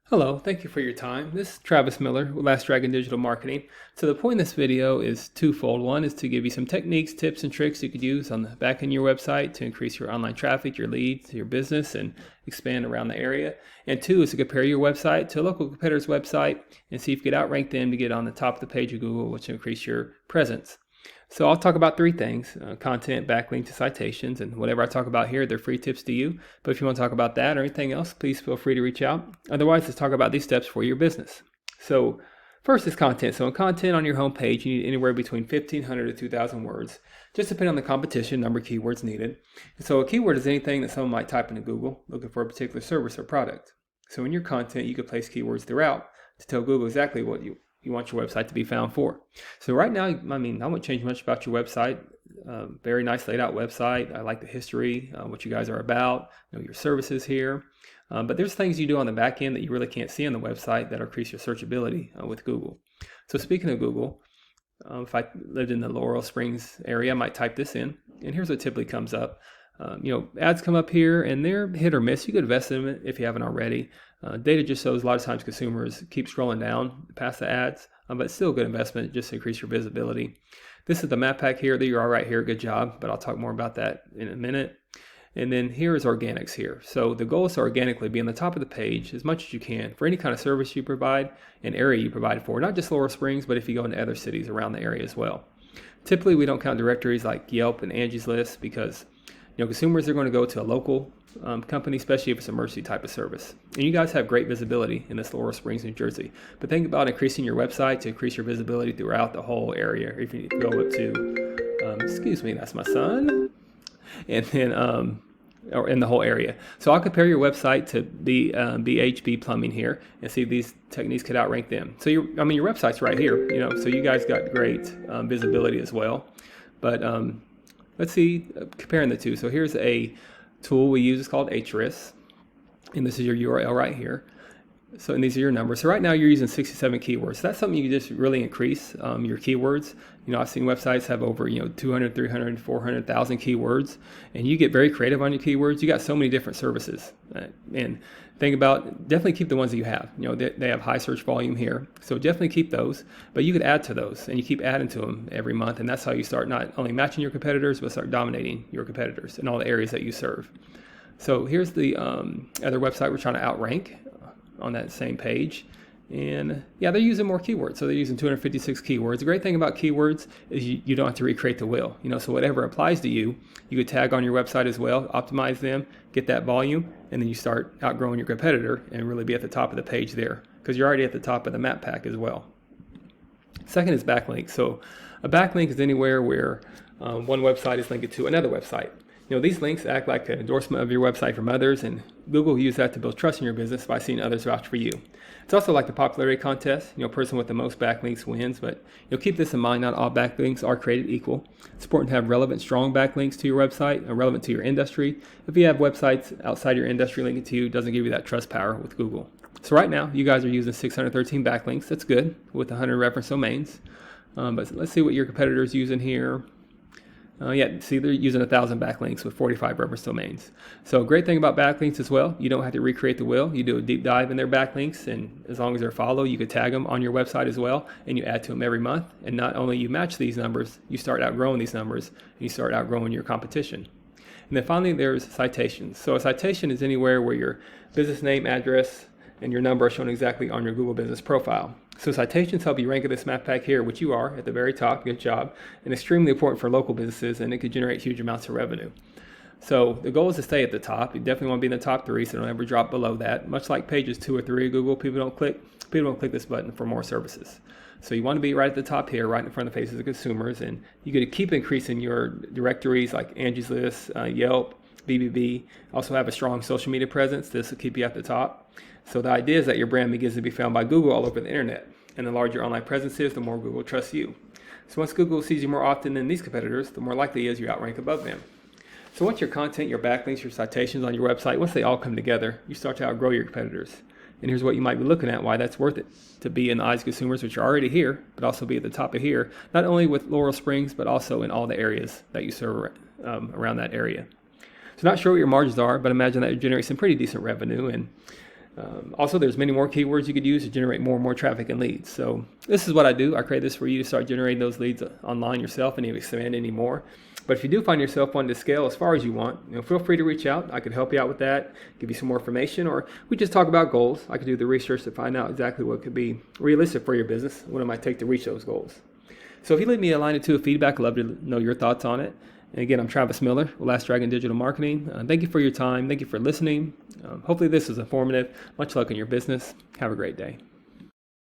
Hello, thank you for your time. This is Travis Miller with Last Dragon Digital Marketing. So the point of this video is twofold. One is to give you some techniques, tips, and tricks you could use on the back end of your website to increase your online traffic, your leads, your business, and expand around the area. And two is to compare your website to a local competitor's website and see if you could outrank them to get on the top of the page of Google, which will increase your presence. So I'll talk about three things: content, backlink to citations, and whatever I talk about here, they're free tips to you. But if you want to talk about that or anything else, please feel free to reach out. Otherwise, let's talk about these steps for your business. So first is content. So in content on your homepage, you need anywhere between 1,500 to 2,000 words, just depending on the competition, number of keywords needed. And so a keyword is anything that someone might type into Google looking for a particular service or product. So in your content, you could place keywords throughout to tell Google exactly what you want your website to be found for. So right now, I won't change much about your website. Very nice laid out website. I like the history, what you guys are about, your services here. But there's things you do on the back end that you really can't see on the website that increase your searchability with Google. So speaking of Google, if I lived in the Laurel Springs area, I might type this in, and here's what typically comes up. Ads come up here and they're hit or miss. You could invest in them if you haven't already. Data just shows a lot of times consumers keep scrolling down past the ads, but it's still a good investment just to increase your visibility. This is the map pack here. There you are right here. Good job, but I'll talk more about that in a minute. And then here is organics here. So the goal is to organically be on the top of the page as much as you can for any kind of service you provide and area you provide for, not just Laurel Springs, but if you go into other cities around the area as well. Typically, we don't count directories like Yelp and Angie's List because consumers are going to go to a local company, especially if it's an emergency type of service. And you guys have great visibility in this Laurel Springs, New Jersey. But think about increasing your website to increase your visibility throughout the whole area. If you go up to, excuse me, that's my son. And then, or in the whole area. So I'll compare your website to the BHB Plumbing here and see if these techniques could outrank them. So your website's right here, so you guys got great visibility as well. But let's see, comparing the two. So here's a tool we use. It's called Hourse, and this is your URL right here. So, and these are your numbers. So right now you're using 67 keywords. So that's something you can just really increase your keywords. I've seen websites have over 200, 300, 400,000 keywords, and you get very creative on your keywords. You got so many different services, and think about definitely keep the ones that you have. They have high search volume here, so definitely keep those. But you could add to those, and you keep adding to them every month, and that's how you start not only matching your competitors, but start dominating your competitors in all the areas that you serve. So here's the other website we're trying to outrank on that same page. And yeah, they're using more keywords. So they're using 256 keywords. The great thing about keywords is you don't have to recreate the wheel. So whatever applies to you, you could tag on your website as well, optimize them, get that volume, and then you start outgrowing your competitor and really be at the top of the page there because you're already at the top of the map pack as well. Second is backlink. So a backlink is anywhere where one website is linked to another website. These links act like an endorsement of your website from others, and Google will use that to build trust in your business by seeing others vouch for you. It's also like the popularity contest. Person with the most backlinks wins, but keep this in mind, not all backlinks are created equal. It's important to have relevant, strong backlinks to your website, relevant to your industry. If you have websites outside your industry linked to you, it doesn't give you that trust power with Google. So right now, you guys are using 613 backlinks. That's good with 100 reference domains. But let's see what your competitor's using here. See, they're using 1,000 backlinks with 45 reference domains. So a great thing about backlinks as well, you don't have to recreate the wheel. You do a deep dive in their backlinks, and as long as they're followed, you could tag them on your website as well, and you add to them every month. And not only you match these numbers, you start outgrowing these numbers, and you start outgrowing your competition. And then finally, there's citations. So a citation is anywhere where your business name, address, and your number are shown exactly on your Google business profile. So citations help you rank at this map pack here, which you are at the very top. Good job. And extremely important for local businesses, and it could generate huge amounts of revenue. So the goal is to stay at the top. You definitely want to be in the top 3, so don't ever drop below that. Much like pages 2 or 3 of Google, people don't click this button for more services. So you want to be right at the top here, right in front of the faces of consumers, and you got to keep increasing your directories like Angie's List, Yelp, BBB. Also have a strong social media presence. This will keep you at the top. So the idea is that your brand begins to be found by Google all over the internet. And the larger your online presence is, the more Google trusts you. So once Google sees you more often than these competitors, the more likely it is you outrank above them. So once your content, your backlinks, your citations on your website, once they all come together, you start to outgrow your competitors. And here's what you might be looking at, why that's worth it. To be in the eyes of consumers, which are already here, but also be at the top of here, not only with Laurel Springs, but also in all the areas that you serve around that area. So not sure what your margins are, but imagine that you generate some pretty decent revenue. And Also, there's many more keywords you could use to generate more and more traffic and leads. So this is what I do. I create this for you to start generating those leads online yourself and even expand any more. But if you do find yourself wanting to scale as far as you want, feel free to reach out. I could help you out with that, give you some more information, or we just talk about goals. I could do the research to find out exactly what could be realistic for your business, what it might take to reach those goals. So if you leave me a line or two of feedback, I'd love to know your thoughts on it. And again, I'm Travis Miller with Last Dragon Digital Marketing. Thank you for your time. Thank you for listening. Hopefully this was informative. Much luck in your business. Have a great day.